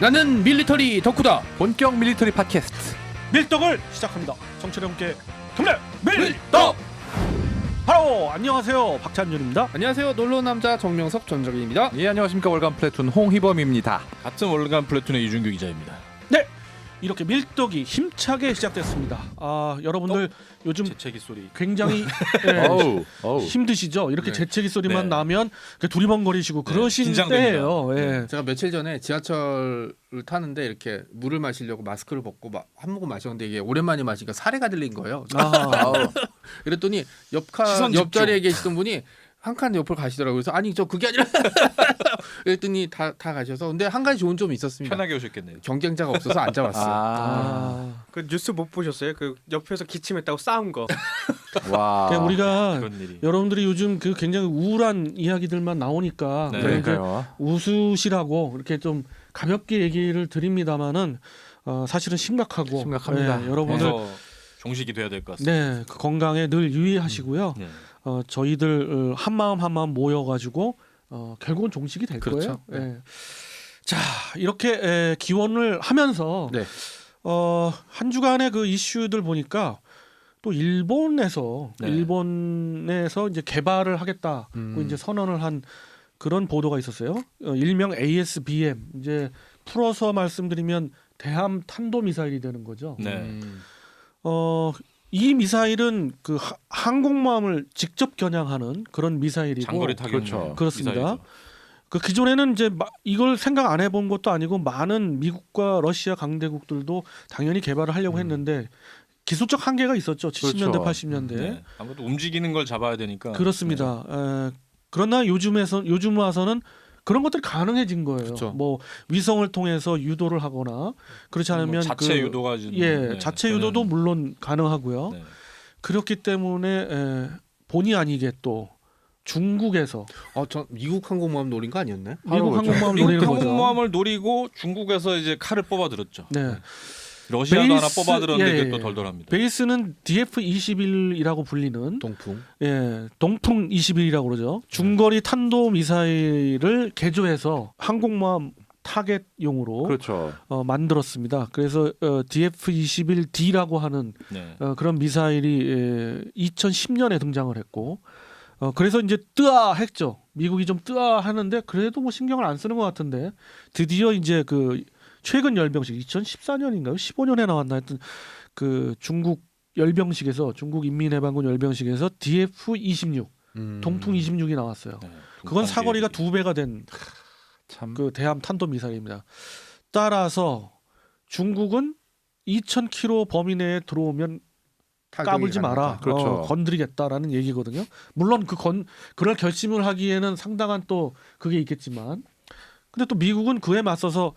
나는 밀리터리 덕후다. 본격 밀리터리 팟캐스트 밀떡을 시작합니다. 청취자 여러분께 경례 밀떡. 바로 안녕하세요, 박찬준입니다. 안녕하세요, 놀러 남자 정명섭 전적입니다. 예, 안녕하십니까. 월간 플래툰 홍희범입니다. 같은 월간 플래툰의 이준규 기자입니다. 네, 이렇게 밀떡이 힘차게 시작됐습니다. 여러분들 요즘 재채기 소리. 굉장히 어우. 힘드시죠? 이렇게 네. 재채기 소리만 네. 나면 두리번거리시고 그러신 긴장됩니다. 때예요. 예. 제가 며칠 전에 지하철을 타는데 이렇게 물을 마시려고 마스크를 벗고 한 모금 마셨는데 이게 오랜만에 마시니까 사례가 들린 거예요. 아, 그랬더니 시선 집중. 옆자리에 계시던 분이 한 칸 옆으로 가시더라고요. 그래서 아니 저 그게 아니라 그랬더니 다 가셔서. 근데 한 가지 좋은 점이 있었습니다. 편하게 오셨겠네요. 경쟁자가 없어서 앉아봤어요. 그 뉴스 못 보셨어요? 그 옆에서 기침했다고 싸운 거. 와. 그러니까 우리가 그런 일이. 여러분들이 요즘 그 굉장히 우울한 이야기들만 나오니까 네. 저희 이제 그러니까요. 웃으시라고 이렇게 좀 가볍게 얘기를 드립니다만은 사실은 심각하고 심각합니다. 여러분들 그래서 종식이 돼야 될 것 같습니다. 네, 그 건강에 늘 유의하시고요. 네. 저희들 한 마음 모여가지고 결국은 종식이 될 그렇죠. 거예요. 예. 자, 이렇게 기원을 하면서 네. 한 주간의 그 이슈들 보니까 또 일본에서 이제 개발을 하겠다고 이제 선언을 한 그런 보도가 있었어요. 일명 ASBM, 이제 풀어서 말씀드리면 대함 탄도 미사일이 되는 거죠. 네. 이 미사일은 그 항공모함을 직접 겨냥하는 그런 미사일이고, 장거리 타격. 그렇죠. 그렇습니다. 그 기존에는 이제 이걸 생각 안 해본 것도 아니고 많은 미국과 러시아 강대국들도 당연히 개발을 하려고 했는데 기술적 한계가 있었죠. 70년대, 그렇죠. 80년대. 네. 아무래도 움직이는 걸 잡아야 되니까. 그렇습니다. 그러나 요즘 와서는 그런 것들이 가능해진 거예요. 그렇죠. 뭐 위성을 통해서 유도를 하거나 그렇지 않으면 뭐 자체 유도가 좀, 자체 유도도 물론 가능하고요. 네. 그렇기 때문에 본의 아니게 또 중국에서 저 미국 항공모함 노린 거 아니었나요? 미국 그렇죠. 항공모함을 미국 노리는 거죠. 항공모함을 노리고 중국에서 이제 칼을 뽑아들었죠. 네. 러시아도 하나 베이스- 뽑아들었는데 예, 그게 또 예. 덜덜합니다. 베이스는 DF-21이라고 불리는 동풍. 동풍 21이라고 그러죠. 중거리 탄도 미사일을 개조해서 항공모함 타겟용으로 그렇죠. 만들었습니다. 그래서 DF-21D라고 하는 네. 그런 미사일이 2010년에 등장을 했고, 그래서 이제 뜨아했죠. 미국이 좀 뜨아하는데 그래도 뭐 신경을 안 쓰는 것 같은데 드디어 이제 그 최근 열병식 2014년인가요? 15년에 나왔나 하여튼 그 중국 열병식에서 중국 인민해방군 열병식에서 DF-26 동풍 26이 나왔어요. 네. 그건 사거리가 동방제일이. 2배가 된 참. 그 대함 탄도 미사일입니다. 따라서 중국은 2,000km 범위 내에 들어오면 까불지 마라. 그렇죠. 건드리겠다라는 얘기거든요. 물론 그럴 결심을 하기에는 상당한 또 그게 있겠지만, 근데 또 미국은 그에 맞서서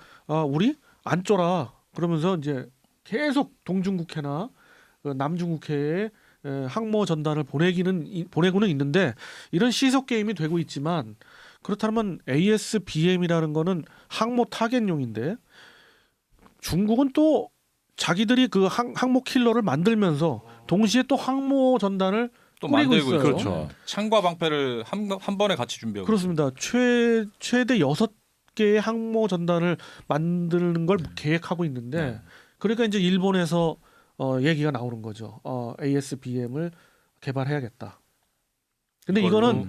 우리 안 쫄아 그러면서 이제 계속 동중국해나 남중국해에 항모 전단을 보내고는 있는데 이런 시속 게임이 되고 있지만, 그렇다면 ASBM이라는 거는 항모 타겟용인데 중국은 또 자기들이 그 항모 킬러를 만들면서 동시에 또 항모 전단을 또 꾸리고 만들고 있어요. 있죠. 그렇죠. 창과 방패를 한 번에 같이 준비하고. 그렇습니다. 최대 6개의 항모 전단을 만드는 걸 계획하고 있는데, 네. 그러니까 이제 일본에서 얘기가 나오는 거죠. ASBM을 개발해야겠다. 근데 이거는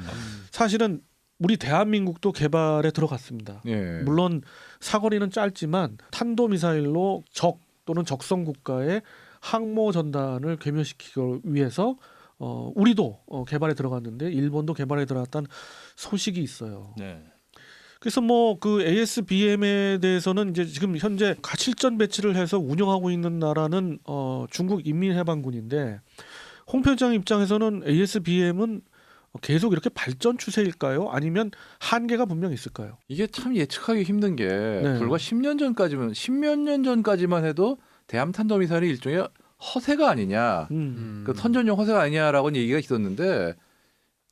사실은 우리 대한민국도 개발에 들어갔습니다. 예. 물론 사거리는 짧지만 탄도 미사일로 적 또는 적성 국가의 항모 전단을 괴멸시키기 위해서 우리도 개발에 들어갔는데 일본도 개발에 들어갔다는 소식이 있어요. 네. 그래서 뭐 그 ASBM에 대해서는 이제 지금 현재 가실전 배치를 해서 운영하고 있는 나라는 중국 인민해방군인데, 홍 편장 입장에서는 ASBM은 계속 이렇게 발전 추세일까요? 아니면 한계가 분명 있을까요? 이게 참 예측하기 힘든 게 네. 불과 10년 전까지면 10몇 년 전까지만 해도 대함 탄도 미사일이 일종의 허세가 아니냐. 그 선전용 허세가 아니냐라고 얘기가 있었는데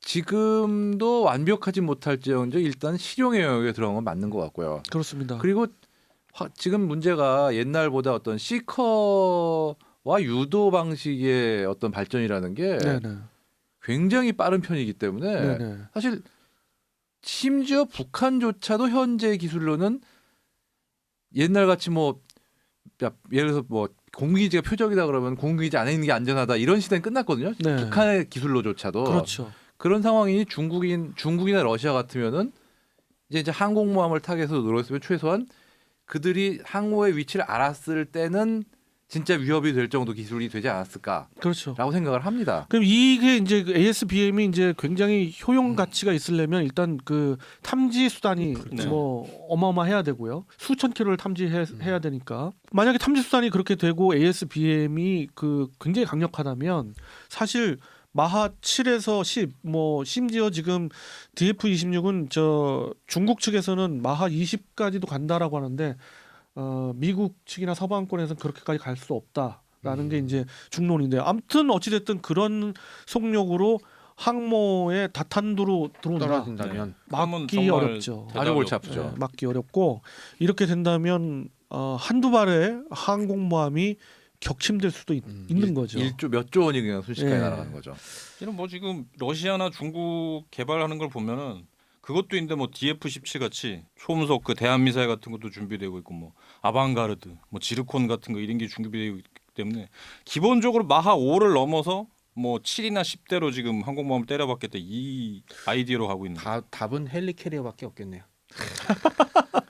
지금도 완벽하지 못할지언정 일단 실용의 영역에 들어간 건 맞는 것 같고요. 그렇습니다. 그리고 지금 문제가 옛날보다 어떤 시커와 유도 방식의 어떤 발전이라는 게 네네. 굉장히 빠른 편이기 때문에 네네. 사실 심지어 북한조차도 현재 기술로는 옛날 같이 뭐 예를 들어서 뭐 공기지가 표적이다 그러면 공기지 안에 있는 게 안전하다 이런 시대는 끝났거든요. 네. 북한의 기술로조차도 그렇죠. 그런 상황이 중국이나 러시아 같으면은 이제 항공모함을 타겟으로 노렸으면 최소한 그들이 항모의 위치를 알았을 때는 진짜 위협이 될 정도 기술이 되지 않았을까라고 그렇죠. 생각을 합니다. 그럼 이게 이제 그 ASBM이 이제 굉장히 효용 가치가 있으려면 일단 그 탐지 수단이 네. 뭐 어마어마해야 되고요. 수천 킬로를 탐지해야 되니까 만약에 탐지 수단이 그렇게 되고 ASBM이 그 굉장히 강력하다면 사실 마하 7에서 10, 뭐 심지어 지금 DF-26은 저 중국 측에서는 마하 20까지도 간다라고 하는데 미국 측이나 서방권에서는 그렇게까지 갈 수 없다라는 게 이제 중론인데 아무튼 어찌됐든 그런 속력으로 항모에 다탄두로 들어온다. 떨어진다면 그러면 막기 정말 어렵죠. 아주 골치 아프죠. 네, 막기 어렵고 이렇게 된다면 한두 발의 항공모함이 격침될 수도 있는 거죠. 1조 몇 조 원이 그냥 순식간에 예. 날아가는 거죠. 이런 뭐 지금 러시아나 중국 개발하는 걸 보면은 그것도 있는데 뭐 DF-17 같이 초음속 그 대한 미사일 같은 것도 준비되고 있고 뭐 아방가르드, 뭐 지르콘 같은 거 이런 게 준비되고 있기 때문에 기본적으로 마하 5를 넘어서 뭐 7이나 10대로 지금 항공모함을 때려봤겠다 이 아이디어로 가고 있는. 답은 헬리캐리어밖에 없겠네요.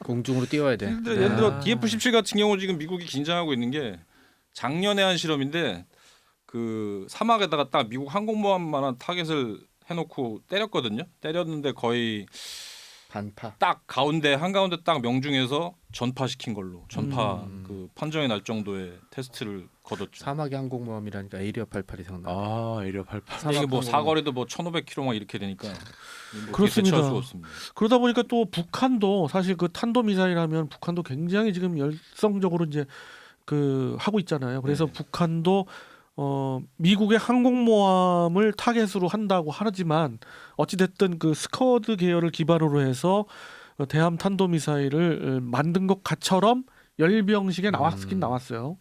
공중으로 띄워야 돼. 근데 예를 들어 DF-17 같은 경우 지금 미국이 긴장하고 있는 게 작년에 한 실험인데 그 사막에다가 딱 미국 항공모함만한 타겟을 해놓고 때렸거든요. 때렸는데 거의 반파. 딱 가운데 한가운데 딱 명중해서 전파시킨 걸로 전파 그 판정이 날 정도의 테스트를 거뒀죠. 사막의 항공모함이라니까 에이리어 88이 생각나. 아, 에리어 88. 이게 뭐 사거리도 뭐 1,500km 막 이렇게 되니까 뭐 그렇습니다. 대처할 수가 없습니다. 그러다 보니까 또 북한도 사실 그 탄도 미사일하면 북한도 굉장히 지금 열성적으로 이제 그 하고 있잖아요. 그래서 네. 북한도 미국의 항공모함을 타겟으로 한다고 하지만 어찌됐든 그 스커드 계열을 기반으로 해서 대함 탄도미사일을 만든 것처럼 열병식에 나왔긴 나왔어요.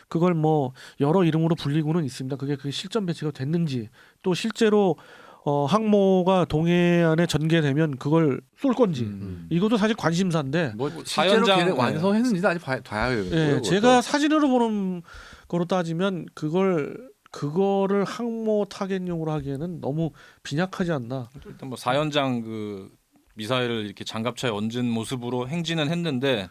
그걸 뭐 여러 이름으로 불리고는 있습니다. 그게 실전 배치가 됐는지 또 실제로 항모가 동해안에 전개되면 그걸 쏠 건지 이것도 사실 관심사인데 뭐 실제로 사연장- 걔네 완성했는지는 아직 봐야 돼요. 예, 제가 사진으로 보는 거로 따지면 그거를 항모 타겟용으로 하기에는 너무 빈약하지 않나. 일단 뭐 사연장 그 미사일을 이렇게 장갑차에 얹은 모습으로 행진은 했는데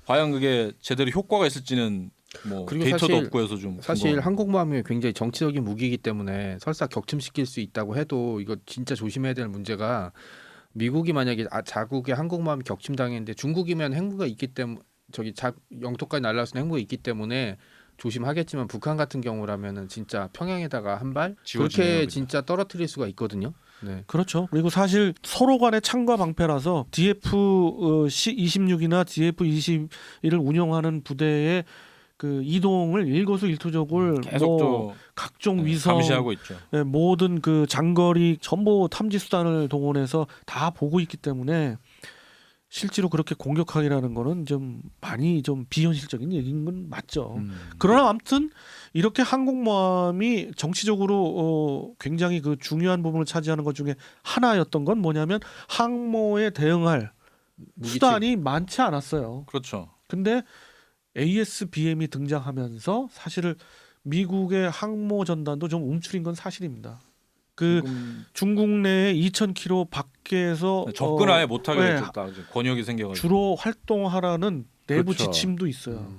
과연 그게 제대로 효과가 있을지는 뭐 그리고 데이터도 사실- 없고 해서 좀 사실 궁금합니다. 항공모함이 굉장히 정치적인 무기이기 때문에 설사 격침시킬 수 있다고 해도 이거 진짜 조심해야 될 문제가 미국이 만약에 자국의 항공모함이 격침당했는데 중국이면 핵무기가 있기 때문에 영토까지 날아올 수 있는 핵무기가 있기 때문에 조심하겠지만 북한 같은 경우라면은 진짜 평양에다가 한 발 지워지네요, 그렇게 그냥. 진짜 떨어뜨릴 수가 있거든요. 네. 그렇죠. 그리고 사실 서로 간의 창과 방패라서 DF-26이나 DF-21을 운영하는 부대의 그 이동을 일거수일투족을 계속 뭐 각종 위성 감시하고 있죠. 예, 모든 그 장거리 전부 탐지 수단을 동원해서 다 보고 있기 때문에 실제로 그렇게 공격하기라는 거는 좀 많이 좀 비현실적인 얘기인 건 맞죠. 그러나 아무튼 이렇게 항공모함이 정치적으로 굉장히 그 중요한 부분을 차지하는 것 중에 하나였던 건 뭐냐면 항모에 대응할 수단이 많지 않았어요. 그렇죠. 근데 ASBM이 등장하면서 사실은 미국의 항모 전단도 좀 움츠린 건 사실입니다. 그 지금 중국 내에 2,000km 밖에서 접근 아예 못하게 네, 됐죠. 딱 이제 권역이 생겨가지고. 주로 활동하라는 내부 그렇죠. 지침도 있어요.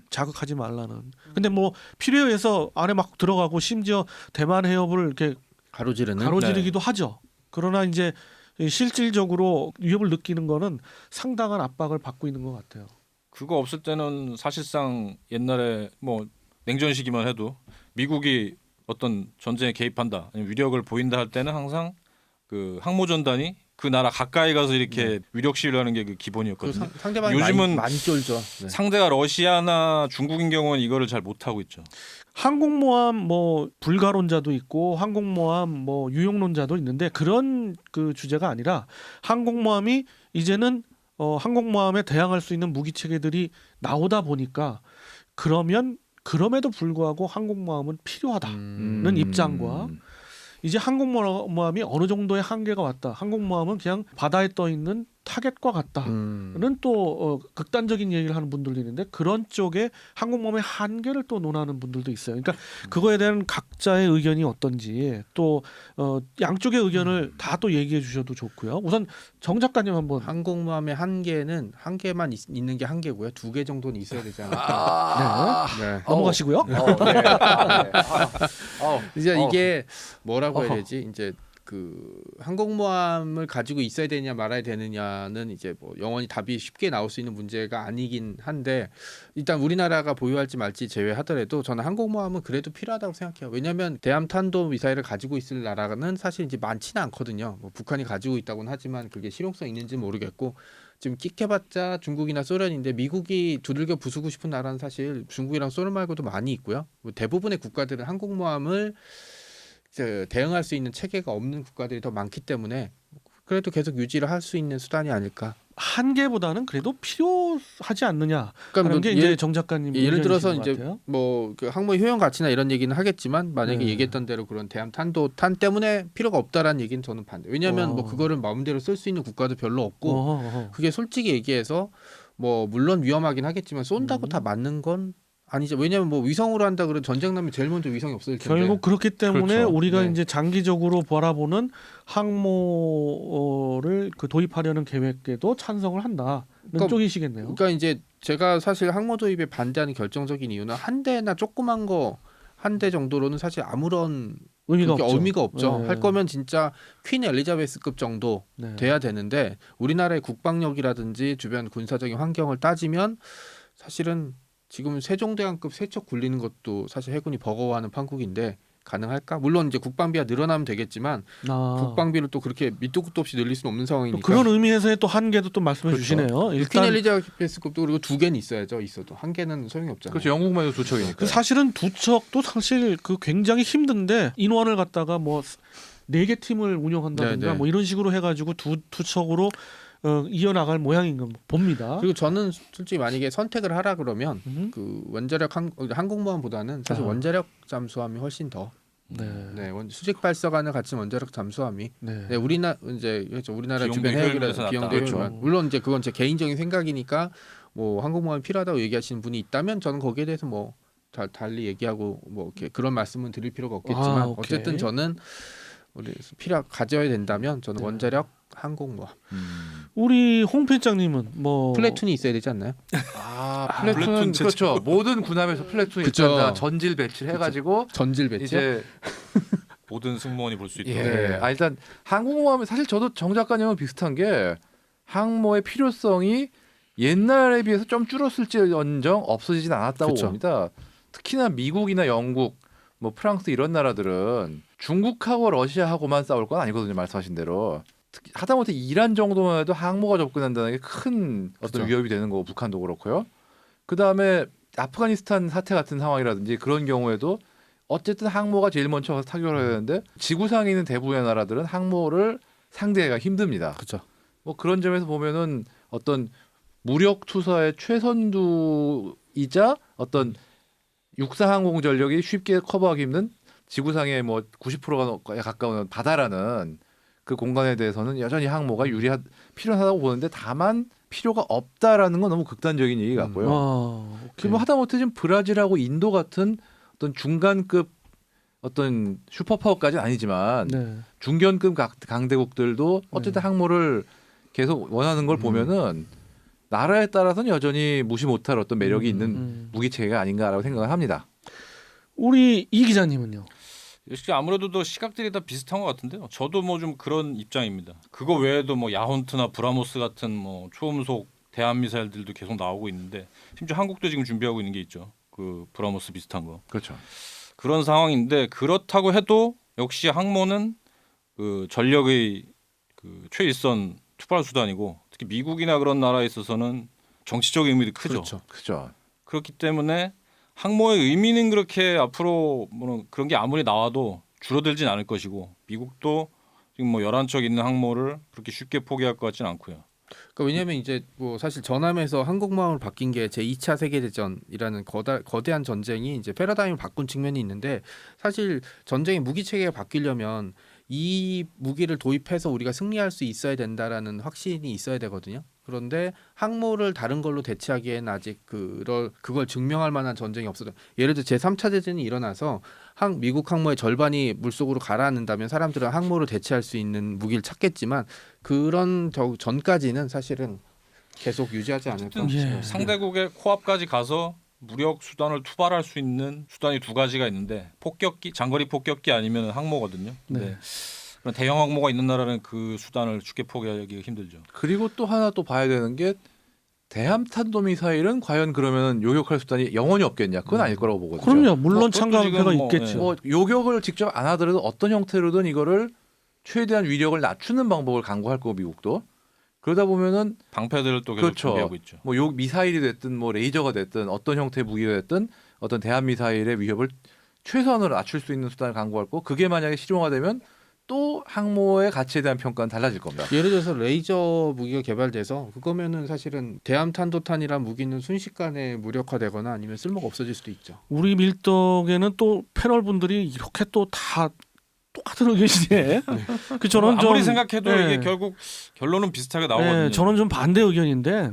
자극하지 말라는. 근데 뭐 필요에 의해서 안에 막 들어가고 심지어 대만 해협을 이렇게 가로지르는 가로지르기도 하죠. 그러나 이제 실질적으로 위협을 느끼는 거는 상당한 압박을 받고 있는 것 같아요. 그거 없을 때는 사실상 옛날에 뭐 냉전 시기만 해도 미국이 어떤 전쟁에 개입한다, 아니면 위력을 보인다 할 때는 항상 그 항모전단이 그 나라 가까이 가서 이렇게 위력 시위를 하는 게 그 기본이었거든요. 상대방이 요즘은 많이 쫄죠. 네. 상대가 러시아나 중국인 경우는 이거를 잘 못하고 있죠. 항공모함 뭐 불가론자도 있고 항공모함 뭐 유용론자도 있는데 그런 그 주제가 아니라 항공모함이 이제는 항공모함에 대항할 수 있는 무기 체계들이 나오다 보니까 그럼에도 불구하고 항공모함은 필요하다는 입장과 이제 항공모함이 어느 정도의 한계가 왔다. 항공모함은 그냥 바다에 떠 있는 타겟과 같다는 또 극단적인 얘기를 하는 분들도 있는데 그런 쪽에 항공모함의 한계를 또 논하는 분들도 있어요. 그러니까 그거에 대한 각자의 의견이 어떤지 또 양쪽의 의견을 다 또 얘기해 주셔도 좋고요. 우선 정 작가님 한번. 항공모함의 한계는 한 개만 있는 게 한계고요. 2개 정도는 있어야 되지 않을까. 네. 넘어가시고요. 네. 이제 이게 뭐라고 해야 되지? 이제 그 항공모함을 가지고 있어야 되냐 말아야 되느냐는 이제 뭐 영원히 답이 쉽게 나올 수 있는 문제가 아니긴 한데 일단 우리나라가 보유할지 말지 제외하더라도 저는 항공모함은 그래도 필요하다고 생각해요. 왜냐하면 대함 탄도 미사일을 가지고 있을 나라는 사실 이제 많지는 않거든요. 뭐 북한이 가지고 있다고는 하지만 그게 실용성 있는지 모르겠고 지금 끽해봤자 중국이나 소련인데 미국이 두들겨 부수고 싶은 나라는 사실 중국이랑 소련 말고도 많이 있고요. 뭐 대부분의 국가들은 항공모함을 대응할 수 있는 체계가 없는 국가들이 더 많기 때문에 그래도 계속 유지를 할 수 있는 수단이 아닐까. 한계보다는 그래도 필요하지 않느냐. 그러니까 하는 게 이제 정 작가님 예를 들어서 의견이신 것 이제 같아요. 뭐 그 항모의 효용 가치나 이런 얘기는 하겠지만 만약에 네. 얘기했던 대로 그런 대함 탄도탄 때문에 필요가 없다라는 얘기는 저는 반대. 왜냐하면 뭐 그거를 마음대로 쓸 수 있는 국가도 별로 없고 그게 솔직히 얘기해서 뭐 물론 위험하긴 하겠지만 쏜다고 다 맞는 건 아니죠. 왜냐하면 뭐 위성으로 한다 그러면 전쟁 나면 제일 먼저 위성이 없어질 텐데. 결국 그렇기 때문에 그렇죠. 우리가 네. 이제 장기적으로 바라보는 항모를 그 도입하려는 계획에도 찬성을 한다는 쪽이시겠네요. 그러니까 이제 제가 사실 항모 도입에 반대하는 결정적인 이유는 한 대나 조그만 거 한 대 정도로는 사실 아무런 의미가 없죠. 네. 할 거면 진짜 퀸 엘리자베스급 정도 네. 돼야 되는데 우리나라의 국방력이라든지 주변 군사적인 환경을 따지면 사실은 지금 세종대왕급 세척 굴리는 것도 사실 해군이 버거워하는 판국인데 가능할까? 물론 이제 국방비가 늘어나면 되겠지만 국방비를 또 그렇게 밑도 끝도 없이 늘릴 수는 없는 상황이니까. 그런 의미에서의 또 한계도 또 말씀해 그렇죠. 주시네요. 퀸 일단 엘리자베스급도 그리고 2개는 있어야죠. 있어도 한 개는 소용이 없잖아요. 그렇죠. 영국만 해도 두 척이니까. 그 사실은 두 척도 사실 그 굉장히 힘든데 인원을 갖다가 뭐 4개 팀을 운영한다든가 네네. 뭐 이런 식으로 해가지고 두 척으로 이어나갈 모양인 건 봅니다. 그리고 저는 솔직히 만약에 선택을 하라 그러면 그 원자력 항공모함보다는 사실 원자력 잠수함이 훨씬 더 수직 발사관을 갖춘 원자력 잠수함이 우리나라 주변 해역이라서 비용도 그렇죠. 물론 이제 그건 제 개인적인 생각이니까 뭐 항공모함이 필요하다고 얘기하시는 분이 있다면 저는 거기에 대해서 뭐 달리 얘기하고 뭐 이렇게 그런 말씀은 드릴 필요가 없겠지만 어쨌든 저는 우리 가져야 된다면 저는 원자력 항공모함. 우리 홍 편장님은 뭐 플래툰이 있어야 되지 않나요? 플래툰 그렇죠. 모든 군함에서 플래툰이 그쵸. 일단 다 전질 배치를 해가지고 전질 배치. 이제 모든 승무원이 볼 수 있도록. 일단 항공모함은 사실 저도 정 작가님은 비슷한 게 항모의 필요성이 옛날에 비해서 좀 줄었을지언정 없어지진 않았다고 그쵸. 봅니다. 특히나 미국이나 영국, 뭐 프랑스 이런 나라들은 중국하고 러시아하고만 싸울 건 아니거든요. 말씀하신 대로. 특히 하다못해 이란 정도만 해도 항모가 접근한다는 게 큰 어떤 그쵸. 위협이 되는 거고 북한도 그렇고요. 그 다음에 아프가니스탄 사태 같은 상황이라든지 그런 경우에도 어쨌든 항모가 제일 먼저 가서 타격을 해야 되는데 지구상에 있는 대부분의 나라들은 항모를 상대하기가 힘듭니다. 그렇죠. 뭐 그런 점에서 보면은 어떤 무력 투사의 최선두이자 어떤 육사 항공 전력이 쉽게 커버하기 힘든 지구상의 뭐 90%가 가까운 바다라는 그 공간에 대해서는 여전히 항모가 필요하다고 보는데 다만 필요가 없다라는 건 너무 극단적인 얘기 같고요. 뭐 하다못해 지금 브라질하고 인도 같은 어떤 중간급 어떤 슈퍼파워까지는 아니지만 중견급 강대국들도 어쨌든 항모를 계속 원하는 걸 보면은 나라에 따라서는 여전히 무시 못할 어떤 매력이 있는 무기 체계가 아닌가라고 생각을 합니다. 우리 이 기자님은요? 역시 아무래도 더 시각들이 다 비슷한 것 같은데요. 저도 뭐 좀 그런 입장입니다. 그거 외에도 뭐 야혼트나 브라모스 같은 뭐 초음속 대함 미사일들도 계속 나오고 있는데 심지어 한국도 지금 준비하고 있는 게 있죠. 그 브라모스 비슷한 거. 그렇죠. 그런 상황인데 그렇다고 해도 역시 항모는 그 전력의 그 최일선 투발 수단이고 특히 미국이나 그런 나라에 있어서는 정치적 의미도 크죠. 그렇죠. 그렇기 때문에 항모의 의미는 그렇게 앞으로 뭐 그런 게 아무리 나와도 줄어들진 않을 것이고 미국도 지금 뭐 11척 있는 항모를 그렇게 쉽게 포기할 것 같지는 않고요. 그러니까 왜냐하면 이제 뭐 사실 전함에서 항공모함을 바뀐 게 제2차 세계대전이라는 거대한 전쟁이 이제 패러다임을 바꾼 측면이 있는데 사실 전쟁의 무기 체계가 바뀌려면 이 무기를 도입해서 우리가 승리할 수 있어야 된다라는 확신이 있어야 되거든요. 그런데 항모를 다른 걸로 대체하기에는 아직 그걸 증명할 만한 전쟁이 없어요. 예를 들어 제3차 대전이 일어나서 미국 항모의 절반이 물속으로 가라앉는다면 사람들은 항모를 대체할 수 있는 무기를 찾겠지만 그런 전까지는 사실은 계속 유지하지 않을까. 어쨌든 예. 상대국의 코앞까지 가서 무력 수단을 투발할 수 있는 수단이 두 가지가 있는데 폭격기, 장거리 폭격기 아니면 항모거든요. 근데 네. 그런 대형 항모가 있는 나라는 그 수단을 쉽게 포기하기가 힘들죠. 그리고 또 하나 또 봐야 되는 게 대함 탄도 미사일은 과연 그러면 요격할 수단이 영원히 없겠냐? 그건 아닐 거라고 보거든요. 그럼요. 물론 그것도 참가표가 지금 뭐, 있겠죠. 뭐 요격을 직접 안 하더라도 어떤 형태로든 이거를 최대한 위력을 낮추는 방법을 강구할 거고 미국도 그러다 보면은 방패들을 또 계속 그렇죠. 준비하고 있죠. 뭐 요 미사일이 됐든 뭐 레이저가 됐든 어떤 형태의 무기가 됐든 어떤 대함 미사일의 위협을 최소한으로 낮출 수 있는 수단을 강구할 거고 그게 만약에 실용화되면 또 항모의 가치에 대한 평가는 달라질 겁니다. 예를 들어서 레이저 무기가 개발돼서 그거면은 사실은 대함 탄도탄이란 무기는 순식간에 무력화되거나 아니면 쓸모가 없어질 수도 있죠. 우리 밀덕에는 또 패널 분들이 이렇게 또 다 똑같은 의견이네. 그 저는 좀 아무리 생각해도 예. 이게 결국 결론은 비슷하게 나오거든요. 예, 저는 좀 반대 의견인데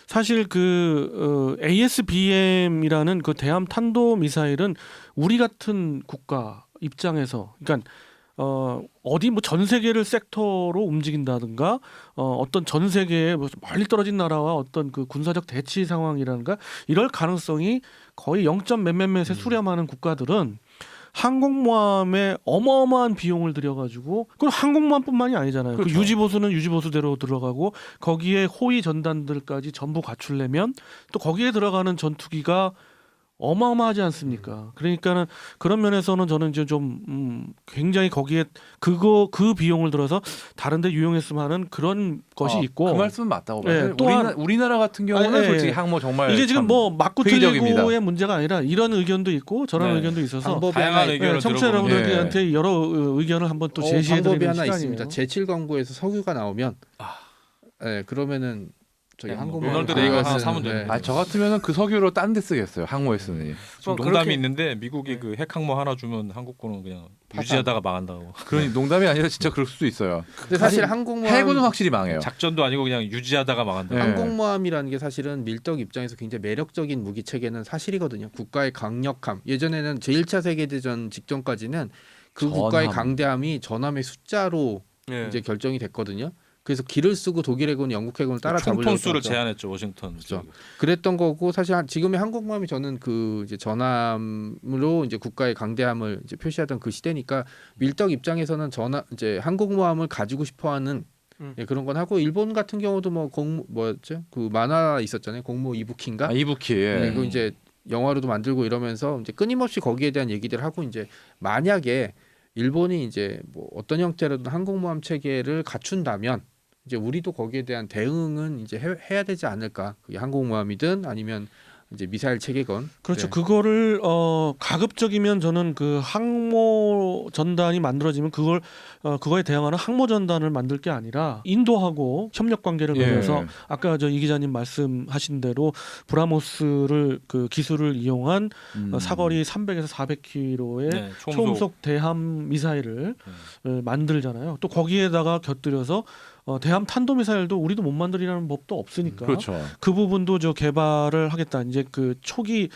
사실 그 ASBM이라는 그 대함 탄도 미사일은 우리 같은 국가 입장에서, 그러니까 어디 뭐 전 세계를 섹터로 움직인다든가 어떤 전 세계에 뭐 멀리 떨어진 나라와 어떤 그 군사적 대치 상황이라든가 이럴 가능성이 거의 0. 몇몇몇에 수렴하는 국가들은 항공모함에 어마어마한 비용을 들여가지고 그건 항공모함뿐만이 아니잖아요. 그렇죠. 그 유지보수는 유지보수대로 들어가고 거기에 호위 전단들까지 전부 갖추려면 또 거기에 들어가는 전투기가 어마어마하지 않습니까? 그러니까는 그런 면에서는 저는 이제 좀 굉장히 거기에 그 비용을 들어서 다른데 유용했으면 하는 그런 것이 있고 그 말씀은 맞다고 봐요. 예, 또한 우리나라 같은 경우는 예, 솔직히 예. 항모 정말 이게 지금 참 뭐 맞고 회의적입니다. 틀리고의 문제가 아니라 이런 의견도 있고 저런 네. 의견도 있어서 방법이 다양한 하나 의견을 청취자 들어보면 여러분들한테 여러 의견을 한번 또 제시해드리는 방법이 하나 시간이에요. 있습니다. 제7광고에서 석유가 나오면 그러면은 저기 그냥 뭐 항공모함 로널드 레이건 하나 사면 되는 거죠. 저 같으면은 그 석유로 딴 데 쓰겠어요. 항모에 쓰니. 좀 뭐 농담이 그렇게- 있는데 미국이 그 핵항모 하나 주면 한국 거는 그냥 유지하다가 망한다고. 그러니 농담이 아니라 진짜 그럴 수도 있어요. 근데 사실 항공모함 해군은 확실히 망해요. 작전도 아니고 그냥 유지하다가 망한다. 네. 항공모함이라는 게 사실은 밀덕 입장에서 굉장히 매력적인 무기 체계는 사실이거든요. 국가의 강력함. 예전에는 제1차 세계대전 직전까지는 그 전함. 국가의 강대함이 전함의 숫자로 예. 이제 결정이 됐거든요. 그래서 기를 쓰고 독일 해군, 영국 해군을 따라잡으려고 총톤수를 했죠. 제한했죠 워싱턴. 그렇죠. 그랬던 거고 사실 지금의 항공모함이 저는 그 이제 전함으로 이제 국가의 강대함을 이제 표시하던 그 시대니까 밀덕 입장에서는 이제 항공모함을 가지고 싶어하는 예, 그런 건 하고 일본 같은 경우도 뭐 뭐였죠? 그 만화 있었잖아요. 공모 이부키인가? 이부키. 네, 그 이제 영화로도 만들고 이러면서 이제 끊임없이 거기에 대한 얘기들을 하고 이제 만약에 일본이 이제 뭐 어떤 형태로든 항공모함 체계를 갖춘다면 이제 우리도 거기에 대한 대응은 이제 해야 되지 않을까. 그게 항공모함이든 아니면 이제 미사일 체계건. 그렇죠. 네. 그거를 가급적이면 저는 그 항모 전단이 만들어지면 그거에 대응하는 항모 전단을 만들 게 아니라 인도하고 협력 관계를 예. 맺어서 아까 저 이 기자님 말씀하신 대로 브라모스를 그 기술을 이용한 사거리 300에서 400km의 네, 초음속 대함 미사일을 만들잖아요. 또 거기에다가 곁들여서 대함 탄도 미사일도 우리도 못 만들이라는 법도 없으니까 그렇죠. 그 부분도 저 개발을 하겠다. 이제 그 초기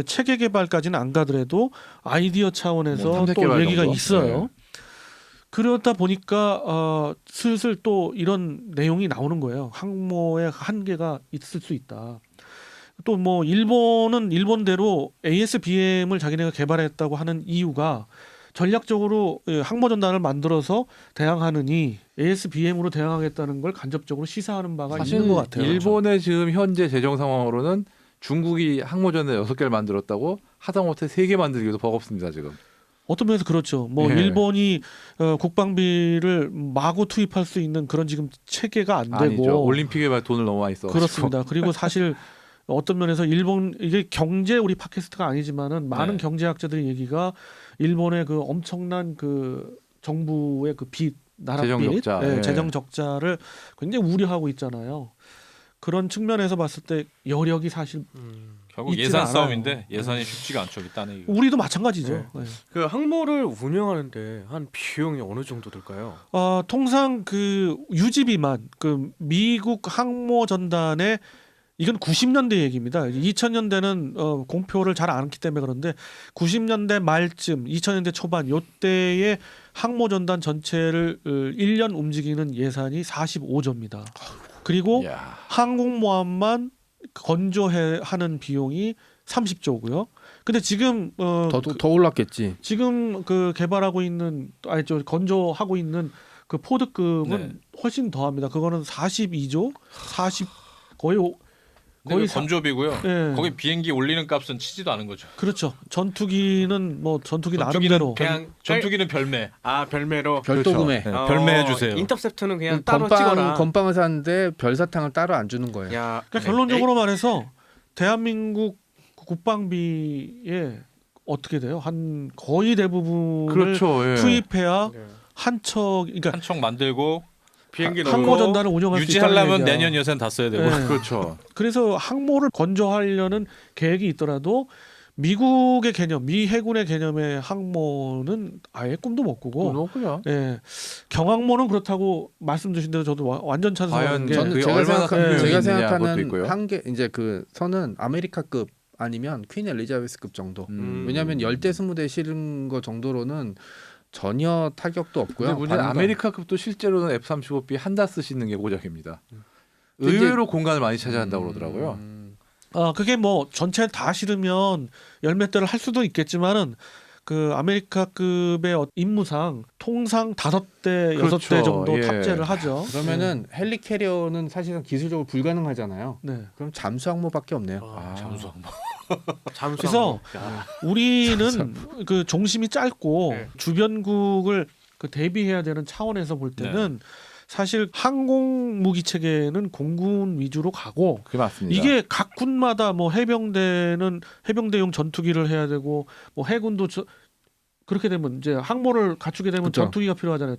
체계 개발까지는 안 가더라도 아이디어 차원에서 뭐 탐색 또 개발 얘기가 정도? 있어요. 네. 그러다 보니까 슬슬 또 이런 내용이 나오는 거예요. 항모의 한계가 있을 수 있다. 또 뭐 일본은 일본대로 ASBM을 자기네가 개발했다고 하는 이유가 전략적으로 항모 전단을 만들어서 대항하느니 ASBM으로 대항하겠다는 걸 간접적으로 시사하는 바가 사실 있는 것 같아요. 일본의 지금 현재 재정 상황으로는 중국이 항모전에 6개를 만들었다고 하다못해 3개 만들기도 버겁습니다 지금. 어떤 면에서 그렇죠. 뭐 예. 일본이 국방비를 마구 투입할 수 있는 그런 지금 체계가 안 되고 아니죠. 올림픽에 돈을 너무 많이 써. 그렇습니다. 그리고 사실 어떤 면에서 일본 이게 경제 우리 팟캐스트가 아니지만은 많은 네. 경제학자들의 얘기가 일본의 그 엄청난 그 정부의 그 빚 나라 재정 빚, 적자. 예, 예. 재정 적자를 굉장히 우려하고 있잖아요. 그런 측면에서 봤을 때 여력이 사실 결국 있지는 예산 않아요. 싸움인데 예산이 쉽지가 않죠. 일단은 이거. 우리도 마찬가지죠. 네. 네. 그 항모를 운영하는데 한 비용이 어느 정도 들까요? 통상 그 유지비만 그 미국 항모 전단의 이건 90년대 얘기입니다. 2000년대는 공표를 잘 안 했기 때문에 그런데 90년대 말쯤 2000년대 초반 요때의 항모 전단 전체를 1년 움직이는 예산이 45조입니다. 그리고 야. 항공모함만 건조해 하는 비용이 30조고요. 근데 지금 더 올랐겠지. 지금 그 개발하고 있는 건조하고 있는 그 포드급은 네. 훨씬 더합니다. 그거는 42조, 40 거의 거의 사- 건조비고요. 예. 거기 비행기 올리는 값은 치지도 않은 거죠. 그렇죠. 전투기는 뭐 전투기 전투기는 나름대로 그냥 전투기는 별매. 별매로 별도 구매. 네, 별매해 주세요. 인터셉터는 그냥 따로 찍어라. 건빵을 사는데 별사탕을 따로 안 주는 거예요. 야, 그러니까 결론적으로 말해서 대한민국 국방비에 어떻게 돼요? 한 거의 대부분을 그렇죠. 예. 투입해야 네. 한 척, 그러니까 한 척 만들고 비행기 항모 넣고 전단을 운영할 수 있다는 유지하려면 얘기야. 내년 예산 다 써야 되고. 예. 그렇죠. 그래서 항모를 건조하려는 계획이 있더라도 미국의 개념, 미 해군의 개념의 항모는 아예 꿈도 못 꾸고, 너무 그냥. 예, 경항모는 그렇다고 말씀 주신 대로 저도 완전 찬성하는 과연 게 그게 제가, 얼마나 큰 제가 비용이 있느냐, 그것도 생각하는 있고요. 한계 이제 그 선은 아메리카급 아니면 퀸 엘리자베스급 정도. 왜냐하면 열대 스무대 실은 거 정도로는 전혀 타격도 없고요. 근데 문제는 반응도 아메리카급도 실제로는 F-35B 한다 쓰시는 게 고작입니다. 근데- 의외로 공간을 많이 차지한다고 그러더라고요. 그게 뭐 전체 다 실으면 열 몇 대를 할 수도 있겠지만은 그 아메리카급의 임무상 통상 5대, 6대 그렇죠. 정도 예. 탑재를 하죠. 그러면은 헬리캐리어는 사실상 기술적으로 불가능하잖아요. 네. 그럼 잠수항모밖에 없네요. 아. 잠수함. 그래서 우리는 그 종심이 짧고 네. 주변국을 그 대비해야 되는 차원에서 볼 때는 사실 항공 무기 체계는 공군 위주로 가고 그게 맞습니다. 이게 각 군마다 뭐 해병대는 해병대용 전투기를 해야 되고 뭐 해군도 그렇게 되면 이제 항모를 갖추게 되면 그쵸. 전투기가 필요하잖아요.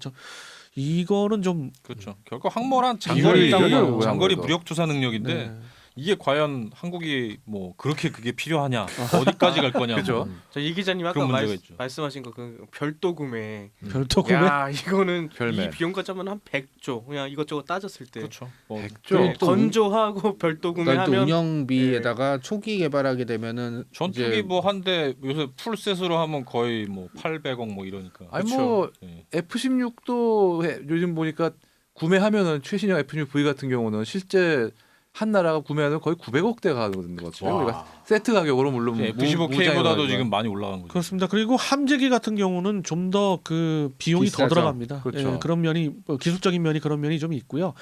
이거는 좀 그렇죠. 결국 항모란 이거를 장거리 이거를 장거리 왜 무력 투사 능력인데 네. 이게 과연 한국이 뭐 그렇게 그게 필요하냐? 어디까지 갈 거냐? 그죠. 이 기자님 아까 그런 문제가 있죠. 말씀하신 거 그 별도 구매. 별도 구매. 야, 이거는 별매. 이 비용 가짜면 한 100조. 그냥 이것저것 따졌을 때. 그렇죠. 뭐 100조. 네, 또 건조하고 별도 그러니까 또 구매하면 운영비에다가 초기 개발하게 되면은 전투기 이제 뭐 한 대 요새 풀셋으로 하면 거의 뭐 800억 뭐 이러니까. 아니 그쵸. 뭐 예. F-16도 요즘 보니까 구매하면은 최신형 F-16V 같은 경우는 실제 한 나라가 구매하는 거의 900억대 가는 것 같아요. 그러니까 세트 가격으로 물론 F-15K보다도 지금 많이 올라간 거죠. 그렇습니다. 그리고 함재기 같은 경우는 좀 더 그 비용이 더 비싸죠. 들어갑니다. 그렇죠. 예, 그런 면이 기술적인 면이 그런 면이 좀 있고요.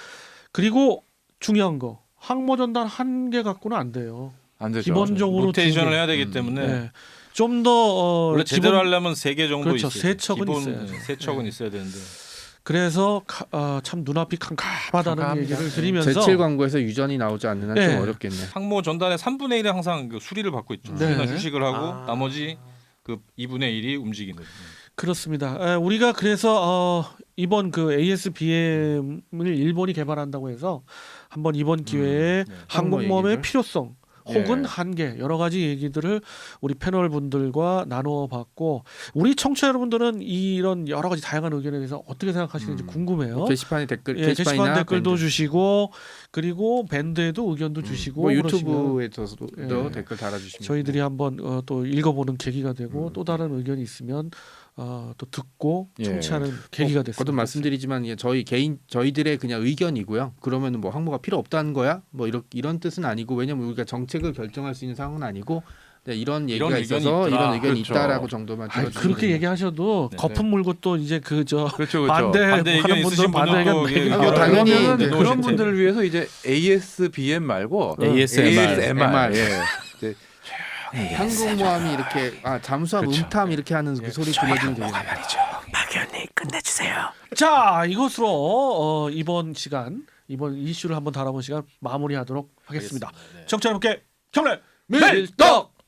그리고 중요한 거 항모 전단 한 개 갖고는 안 돼요. 안 되죠. 기본적으로 로테이션을 두 개. 해야 되기 때문에 네. 좀 더 원래 제대로 하려면 3개 정도 그렇죠. 있어요. 세 척은 기본 있어야죠. 세 척은 네. 있어야 되는데. 그래서 참 눈앞이 캄캄하다는 캄캄합니다. 얘기를 드리면서 제칠 광고에서 유전이 나오지 않는 한 네. 좀 어렵겠네. 항모 전단의 3분의 1은 항상 그 수리를 받고 있죠. 네. 수리나 휴식을 하고 아. 나머지 그 2분의 1이 움직이는. 그렇습니다. 우리가 그래서 이번 그 ASBM을 일본이 개발한다고 해서 한번 이번 기회에 네. 항공모함의 얘기를. 필요성 혹은 예. 한계 여러 가지 얘기들을 우리 패널 분들과 나누어 봤고 우리 청취자 여러분들은 이런 여러 가지 다양한 의견에 대해서 어떻게 생각하시는지 궁금해요. 게시판에 댓글, 예, 게시판 게시판이나 댓글도 밴드. 주시고 그리고 밴드에도 의견도 주시고 뭐 그러시면 유튜브에서도 예. 댓글 달아주시면 저희들이 한번 또 읽어보는 계기가 되고 음. 또 다른 의견이 있으면 또 듣고 예. 청취하는 계기가 됐습니다. 거듭 말씀드리지만 이게 저희들의 그냥 의견이고요. 그러면은 뭐 항모가 필요 없다는 거야? 뭐 이런 뜻은 아니고 왜냐면 우리가 정책을 결정할 수 있는 상황은 아니고 이런 얘기가 이런 의견이 있어서 있더라. 이런 의견이 그렇죠. 있다라고 정도만 아니, 들어주시면 그렇게 됩니다. 얘기하셔도 네. 거품 물고 또 이제 그렇죠. 그렇죠. 반대 반대 의견 하는 있으신 분들은 반대 분들도 의견 예, 내기 뭐 당연히 그러면 네, 그런 내놓으실 분들을 위해서 이제 ASBM 말고 ASMR. 예. 이제 항공모함이 이렇게 잠수함 그렇죠. 음탐 이렇게 하는 그 소리 들려주면 되겠네요. 자 이것으로 이번 이슈를 한번 다뤄본 시간 마무리하도록 하겠습니다. 알겠습니다. 네. 청취자 여러분께 경례 밀떡